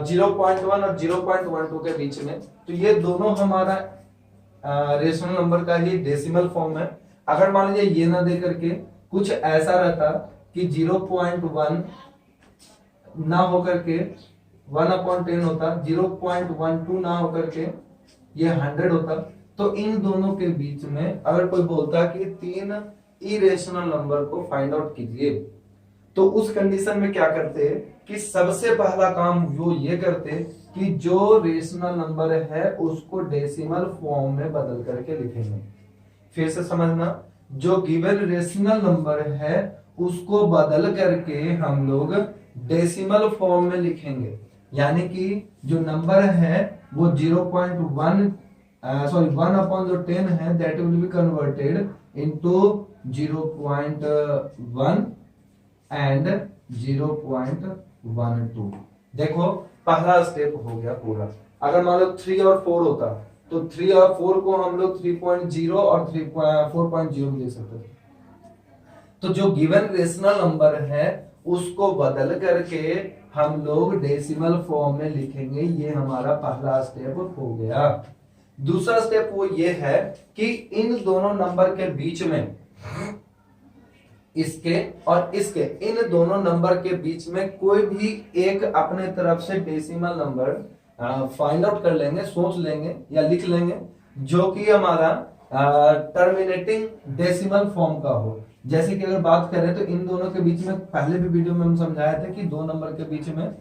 0.1 और 0.12 के बीच में, तो ये दोनों हमारा रेशनल नंबर का ही डेसिमल फॉर्म है। अगर मान लीजिए ये ना दे करके कुछ ऐसा रहता कि 0.1 ना होकर के 1/10 होता, 0.12 ना होकर के ये 100 होता, तो इन दोनों के बीच में अगर कोई बोलता कि 3 इरेशनल नंबर को फाइंड आउट कीजिए, तो उस कंडीशन में क्या करते कि सबसे पहला काम वो ये करते कि जो रेशनल नंबर है उसको डेसिमल फॉर्म में बदल करके लिखेंगे। फिर से समझना, जो गिवन रेशनल नंबर है उसको बदल करके हम लोग डेसिमल फॉर्म में लिखेंगे। यानी कि जो नंबर है वो 0.1 सॉरी 1/10 है, that will be converted into 0.1 and 0.12। देखो पहला स्टेप हो गया पूरा। अगर मान लो 3 और 4 होता तो 3 और 4 को हम लोग 3.0 और 4.0 दे सकते थे। तो जो गिवन रेशनल नंबर है उसको बदल करके हम लोग डेसिमल फॉर्म में लिखेंगे। ये हमारा पहला स्टेप हो गया। दूसरा स्टेप वो ये है कि इन दोनों नंबर के बीच में, इसके और इसके, इन दोनों नंबर के बीच में कोई भी एक अपने तरफ से डेसिमल नंबर फाइंड आउट कर लेंगे, सोच लेंगे या लिख लेंगे, जो कि हमारा टर्मिनेटिंग डेसिमल फॉर्म का हो। जैसे कि अगर बात करें तो इन दोनों के बीच में पहले भी वीडियो में हम समझाया था कि दो नंबर के बीच में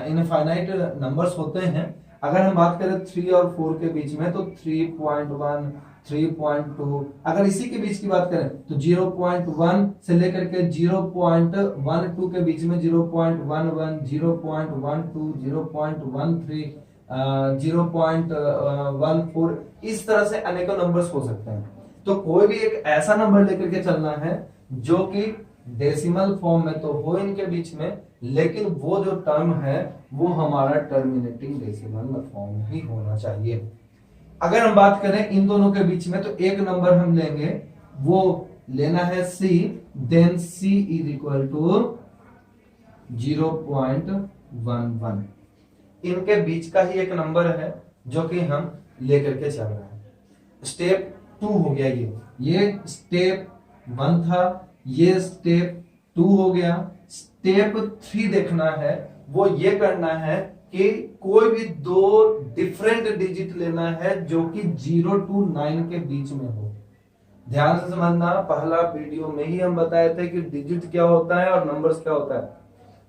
इनफाइनाइट नंबर्स होते हैं। अगर हम बात करें 3 और 4 के बीच में तो 3.1, 3.2, अगर इसी के बीच की बात करें तो 0.1 से लेकर के 0.12 के बीच में 0.11, 0.12, 0.13, 0.14, इस तरह से अनेकों नंबर्स हो सकते हैं। तो कोई भी एक ऐसा नंबर लेकर के चलना है जो कि डेसिमल फॉर्म में तो हो इनके बीच में, लेकिन वो जो टर्म है वो हमारा टर्मिनेटिंग डेसिमल फॉर्म ही होना चाहिए। अगर हम बात करें इन दोनों के बीच में तो एक नंबर हम लेंगे, वो लेना है C, then C is equal to 0.11। इनके बीच का ही एक नंबर है जो कि हम लेकर के चल रहे हैं। स्टेप 2 हो गया। ये स्टेप 1 था, ये स्टेप 2 हो गया। स्टेप 3 देखना है, वो ये करना है कि कोई भी दो डिफरेंट डिजिट लेना है जो कि 0 to 9 के बीच में हो। ध्यान से समझना, पहला वीडियो में ही हम बताए थे कि डिजिट क्या होता है और नंबर्स क्या होता है।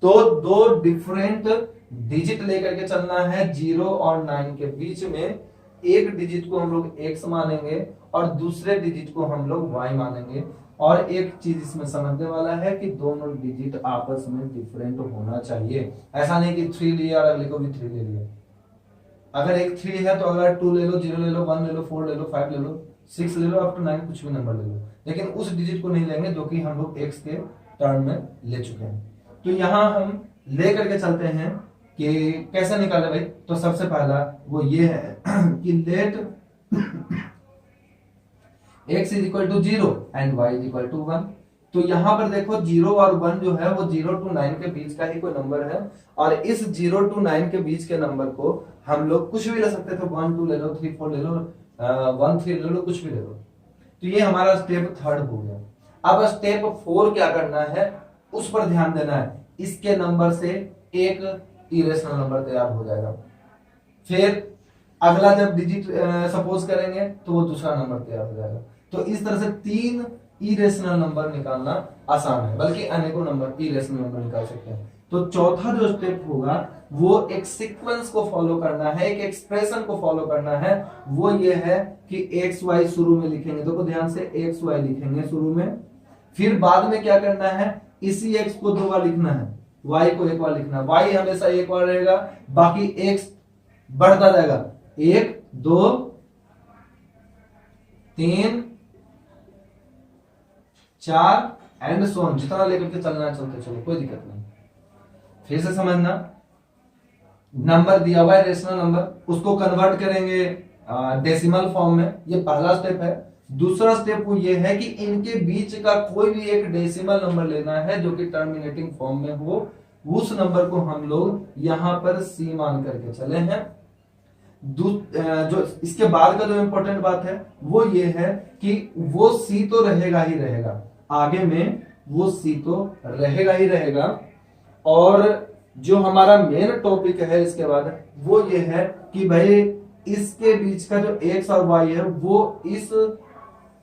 तो दो डिफरेंट डिजिट लेकर के चलना है 0 और 9 के बीच में। एक डिजिट को हम लोग x मानेंगे और दूसरे डिजिट को हम लोग y मानेंगे। और एक चीज इसमें समझने वाला है कि दोनों डिजिट आपस में डिफरेंट होना चाहिए। ऐसा नहीं कि 3 लिया और अगले को भी 3 ले लिया। अगर एक 3 है तो अगर 2 ले लो, 0 ले लो, 1 ले लो, 4 ले लो, 5 ले लो, 6 ले लो, अप टू 9 कुछ भी नंबर ले लो, लेकिन उस डिजिट को नहीं लेंगे जो कि हम लोग x के टर्म में ले चुके हैं। तो यहां हम ले करके चलते हैं कि कैसे निकाले भाई। तो सबसे पहला वो ये है कि let x is equal to 0 and y is equal to 1। तो यहां पर देखो 0 और 1 जो है वो 0 to 9 के बीच का ही कोई नंबर है, और इस 0 to 9 के बीच के नंबर को हम लोग कुछ भी ले सकते थे। 1 2 ले लो, 3 4 ले लो, 1 3 ले लो, कुछ भी ले लो। तो ये हमारा स्टेप 3 हो गया। अब स्टेप 4 क्या करना है उस पर ध्यान देना है। इसके नंबर से एक इरेशनल नंबर तैयार हो जाएगा। फिर अगला जब डिजिट सपोज करेंगे तो वो दूसरा नंबर तैयार हो जाएगा। तो इस तरह से 3 इरेशनल नंबर निकालना आसान है, बल्कि अनेकों नंबर इरेशनल नंबर निकाल सकते हैं। तो चौथा जो स्टेप होगा वो एक सीक्वेंस को फॉलो करना है, एक एक्सप्रेशन को फॉलो करना है। वो ये है कि एक्स वाई शुरू में लिखेंगे, देखो ध्यान से एक्स वाई लिखेंगे शुरू में। फिर बाद में क्या करना है, इसी एक्स को 2 बार लिखना है, वाई को 1 बार लिखना है। वाई हमेशा 1 बार रहेगा, बाकी एक्स बढ़ता जाएगा, 1 2 3 4 एंड सो ऑन, जितना लेकर के चलना है चलते चलो, कोई दिक्कत नहीं। फिर से समझना, नंबर दिया हुआ है रेशनल नंबर, उसको कन्वर्ट करेंगे डेसिमल फॉर्म में। ये पहला स्टेप है। दूसरा स्टेप वो ये है कि इनके बीच का कोई भी एक डेसिमल नंबर लेना है जो कि टर्मिनेटिंग फॉर्म में हो, उस नंबर को हम लोग यहां पर सी मान करके चले हैं। जो इसके बाद का जो इंपॉर्टेंट बात है वो ये है कि वो सी तो रहेगा ही रहेगा, आगे में वो सी तो रहेगा ही रहेगा। और जो हमारा मेन टॉपिक है इसके बाद वो ये है कि भाई इसके बीच का जो एक्स और वाई है वो इस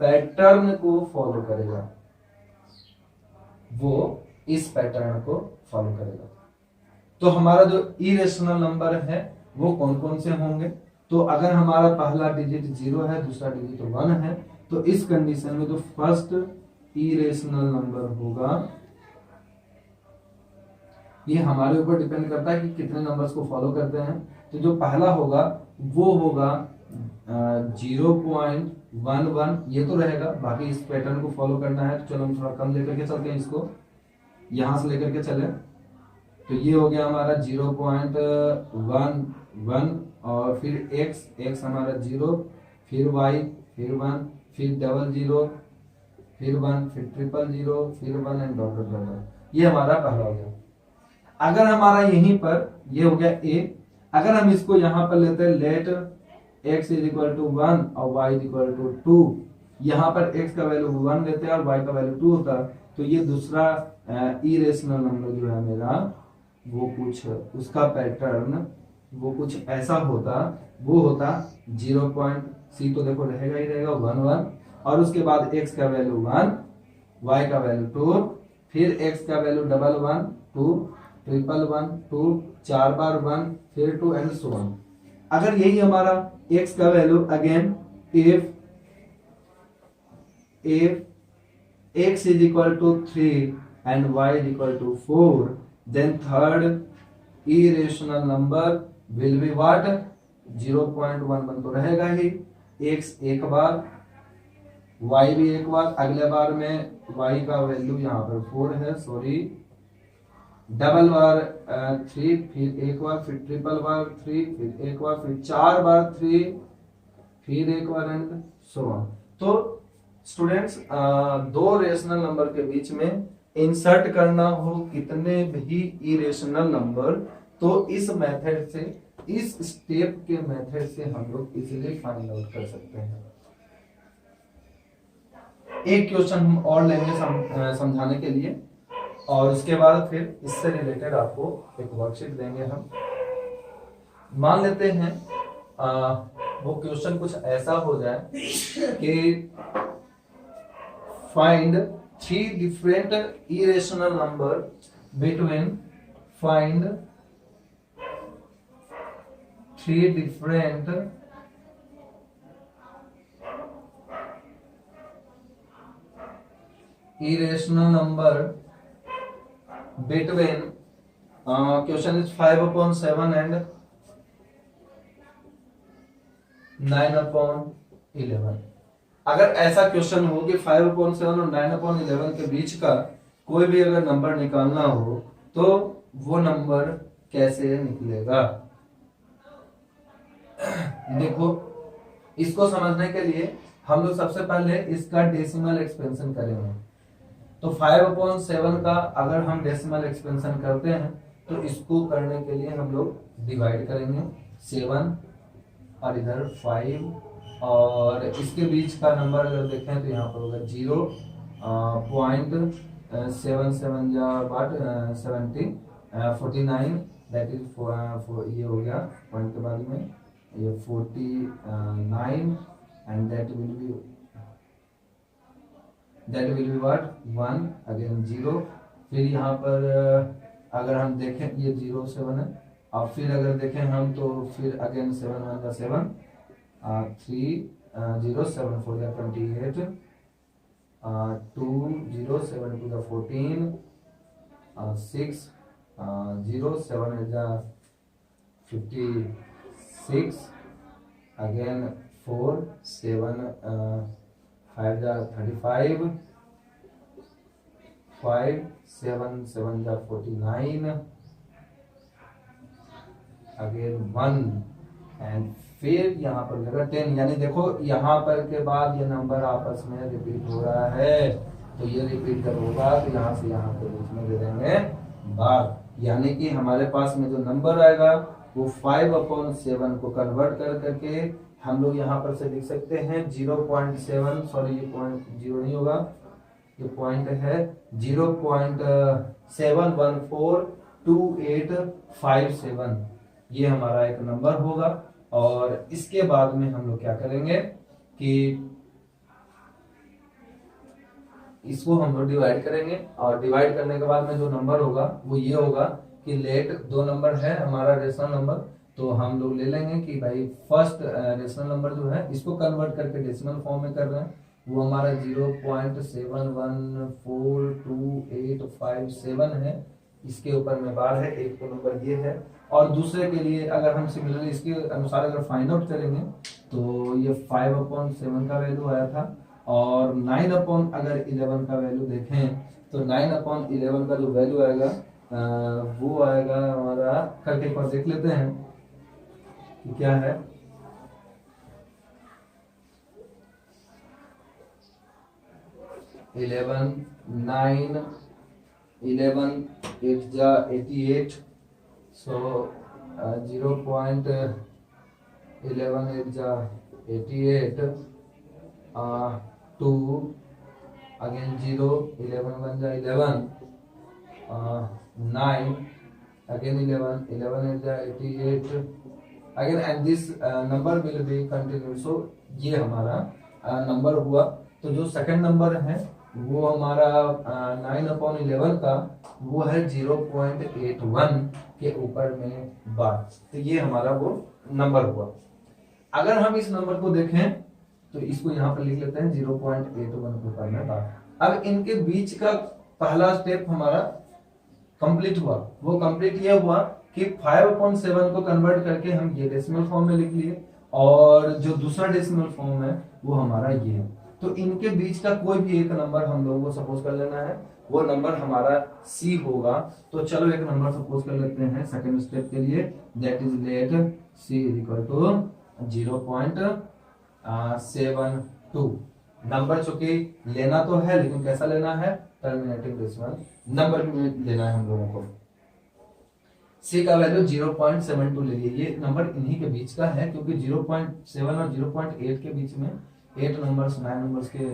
पैटर्न को फॉलो करेगा, वो इस पैटर्न को फॉलो करेगा। तो हमारा जो इरेशनल नंबर है वो कौन कौन से होंगे? तो अगर हमारा पहला डिजिट 0 है, दूसरा डिजिट 1 है, तो इस कंडीशन में जो फर्स्ट इरेशनल नंबर होगा, ये हमारे ऊपर डिपेंड करता है कि कितने नंबर्स को फॉलो करते हैं। तो जो पहला होगा वो होगा 0.11, ये तो रहेगा, बाकी इस पैटर्न को फॉलो करना है। तो चलो हम थोड़ा कम लेकर के चलते हैं, इसको यहां से लेकर के चले। तो ये हो गया हमारा 0.11 और फिर x हमारा 0, फिर y, फिर 1, फिर 00, फिर 1, फिर 000, फिर 1 एंड डॉट डॉट डॉट। ये हमारा पहला हो गया। अगर हमारा यहीं पर ये हो गया a, अगर हम इसको यहां पर लेते हैं let x is equal to 1 और y इज इक्वल टू 2, यहां पर x का वैल्यू 1 लेते हैं और y का वैल्यू 2 होता, तो ये दूसरा इरेशनल नंबर जो है मेरा वो कुछ उसका पैटर्न वो कुछ ऐसा होता, वो होता 0.c तो देखो रहेगा ही रहेगा 1 और उसके बाद x का वैल्यू 1, y का वैल्यू 2, फिर x का वैल्यू 1 2 1 2 4 बार 1 फिर 2 एंड सो ऑन। अगर यही हमारा x का value again if x is equal to 3 and y is equal to 4, then third irrational number will be what? 0.11 तो रहेगा ही, x एक बार, y भी एक बार, अगले बार में y का वैल्यू यहाँ पर 4 है, सॉरी, डबल बार 3, फिर एक बार, फिर ट्रिपल बार 3, फिर एक बार, फिर 4 बार 3, फिर एक बार एंड सो ऑन। तो स्टूडेंट्स दो रेशनल नंबर के बीच में इंसर्ट करना हो कितने भी इरेशनल नंबर, तो इस मेथड से, इस स्टेप के मेथड से हम लोग इजीली फाइंड आउट कर सकते हैं। एक क्वेश्चन हम और लेंगे समझाने के लिए और उसके बाद फिर इससे रिलेटेड आपको एक वर्कशीट देंगे हम। मान लेते हैं वो क्वेश्चन कुछ ऐसा हो जाए कि find 3 different irrational number between find 3 different irrational number between question is 5/7 and 9/11। अगर ऐसा क्वेश्चन हो कि 5/7 और 9/11 के बीच का कोई भी अगर नंबर निकालना हो तो वो नंबर कैसे निकलेगा? देखो, इसको समझने के लिए हम लोग सबसे पहले इसका डेसिमल एक्सपेंशन करेंगे। तो 5/7 का अगर हम डेसिमल एक्सपेंशन करते हैं तो इसको करने के लिए हम लोग डिवाइड करेंगे 7 और इधर 5 और इसके बीच का नंबर अगर देखें तो यहाँ पर होगा 0.77 49 दैट इज ये हो गया पॉइंट के बाद में ये 49 and that will be what 1 again 0। फिर यहाँ पर अगर हम देखें ये 0 7 है और फिर अगर देखें हम तो फिर अगेन 7 1 का 7 3 0 7 4 का 28 2 0 7 2 का 14 6 0 7 is 56 again 4 7 5 is 35 5 7 7 is 49 again 1 and फिर यहाँ पर लगा 10। यानी देखो यहाँ पर के बाद ये नंबर आपस में रिपीट हो रहा है, तो ये रिपीट जब होगा तो यहाँ से यहाँ के बीच में दे देंगे बार। यानी कि हमारे पास में जो नंबर आएगा वो 5/7 को कन्वर्ट कर करके हम लोग यहाँ पर से लिख सकते हैं 0.7, सॉरी ये पॉइंट जीरो नहीं होगा, ये पॉइंट है 0.7142857, ये हमारा एक नंबर होगा। और इसके बाद में हम लोग क्या करेंगे कि इसको हम लोग डिवाइड करेंगे, और डिवाइड करने के बाद में जो नंबर होगा वो ये होगा कि लेट दो नंबर है हमारा रेशनल नंबर, तो हम लोग ले लेंगे कि भाई फर्स्ट रेशनल नंबर जो है इसको कन्वर्ट करके डेसिमल फॉर्म में कर रहे हैं, वो हमारा 0.7142857 है। इसके ऊपर में बार है, एक तो नंबर ये है। और दूसरे के लिए अगर हम सिमिलरली इसके अनुसार अगर फाइंड आउट करेंगे तो ये 5/7 का वैल्यू आया था, और 9/11 का वैल्यू देखें तो 9/11 का जो वैल्यू आएगा वो आएगा हमारा, करके एक बार देख लेते हैं कि क्या है। इलेवन 8 जा 88, सो 0.11 8 जा 88, 2 again 0, 11 1 जा 11, 9 again 11 8 जा 88 again, and this number will be continued। so ये हमारा नंबर हुआ। तो जो सेकंड नंबर है वो हमारा 9/11 का वो है 0.81 के ऊपर में बार, तो ये हमारा वो नंबर हुआ। अगर हम इस नंबर को देखें तो इसको यहाँ पर लिख लेते हैं 0.81 के ऊपर में बार। अब इनके बीच का पहला स्टेप हमारा कंप्लीट हुआ, वो कंप्लीट ये हुआ कि 5/7 को कन्वर्ट करके हम ये डेसिमल फॉर्म में लिख लिए, और जो दूसरा डेसिमल फॉर्म है वो हमारा ये है। तो इनके बीच का कोई भी एक नंबर हम लोगों को सपोज कर लेना है, वो नंबर हमारा C होगा। तो चलो एक नंबर सपोज कर लेते हैं सेकंड स्टेप के लिए, that is let C equal to 0.72। Number चूंकि लेना तो है लेकिन कैसा लेना है, टर्मिनेटिंग डेसिमल नंबर में लेना है हम लोगों को। C का वैल्यू 0.72 ले लिए, ये नंबर इन्हीं के बीच का है क्योंकि 0.7 और 0.8 के बीच में 8 नंबर्स 9 नंबर्स के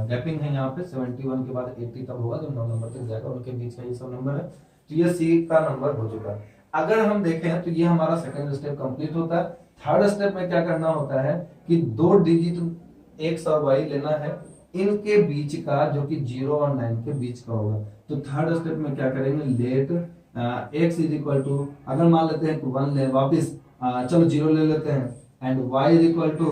गैपिंग है यहाँ पे। 71 के बाद 80 तब होगा जब 9 नंबर तक जाएगा, उनके बीच का ये सब नंबर है। तो ये C का नंबर हो चुका है। अगर हम देखें तो ये हमारा सेकंड स्टेप कंप्लीट होता है। थर्ड स्टेप में क्या करना होता है कि 2 डिजिट X और Y लेना है, इनके बीच का जो कि 0 और 9 के बीच का होगा। तो थर्ड स्टेप में क्या करेंगे, let X is equal to, अगर मान लेते हैं 1 ले वापिस, चलो 0 ले लेते हैं, and Y is equal to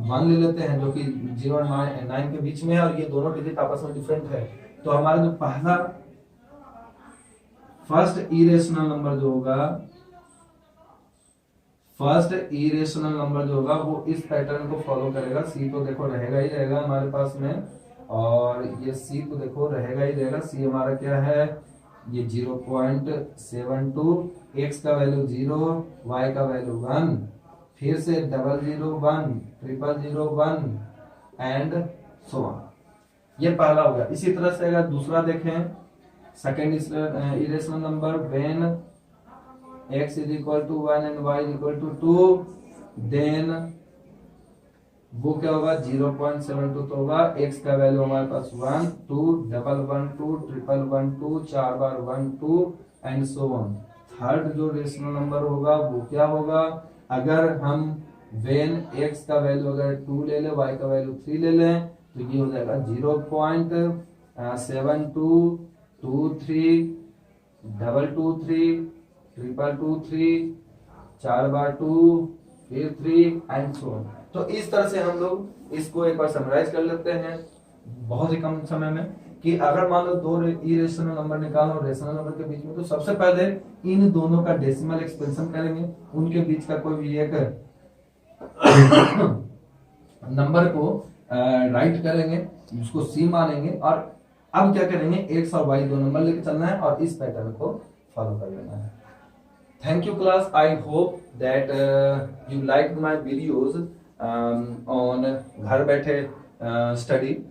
1 ले लेते हैं जो कि 0 और 9 के बीच में है, और ये दोनों डिजिट आपस में डिफरेंट है। तो हमारा जो पहला फर्स्ट इरेशनल नंबर जो होगा, फर्स्ट इरेशनल नंबर जो होगा वो इस पैटर्न को फॉलो करेगा। C तो देखो रहेगा ही रहेगा हमारे पास में, और ये C को देखो रहेगा ही रहेगा। C हमारा क्या है, ये 0.72, X का वैल्यू 0, Y का वैल्यू 1, फिर से 001 001 एंड सो ऑन। ये पहला हो गया। इसी तरह से अगर दूसरा देखें, second irrational number when x is equal to 1 and y is equal to 2, then वो क्या होगा 0.72 तो होगा। x का वैल्यू हमारे पास 1 2 1 2 1 2 4 बार 1 2 एंड सो ऑन। थर्ड जो रेशनल नंबर होगा वो क्या होगा, अगर हम वेन x का वैल्यू अगर 2 ले ले, y का वैल्यू 3 ले लें, तो ये हो जाएगा 0.7223 223 223 4 बार 2 फिर 3 एंड सो ऑन। तो इस तरह से हम लोग इसको एक बार समराइज कर लेते हैं बहुत ही कम समय में, कि अगर मान लो 2 इरेशनल नंबर निकालो रेशनल नंबर के बीच में, तो सबसे पहले इन दोनों का डेसिमल एक्सपेंशन करेंगे, उनके बीच का कोई भी एक नंबर को राइट करेंगे, उसको C मानेंगे, और अब क्या करेंगे x और y 2 नंबर लेके चलना है और इस पैटर्न को फॉलो कर लेना है। Thank you class, I hope that you liked my videos on घर बैठे study,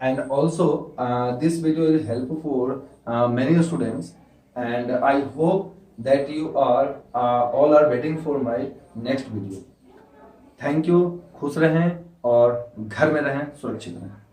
and also this video is helpful for many students and I hope that you are all are waiting for my next video. Thank you. खुश रहें और घर में रहें, सुरक्षित रहें.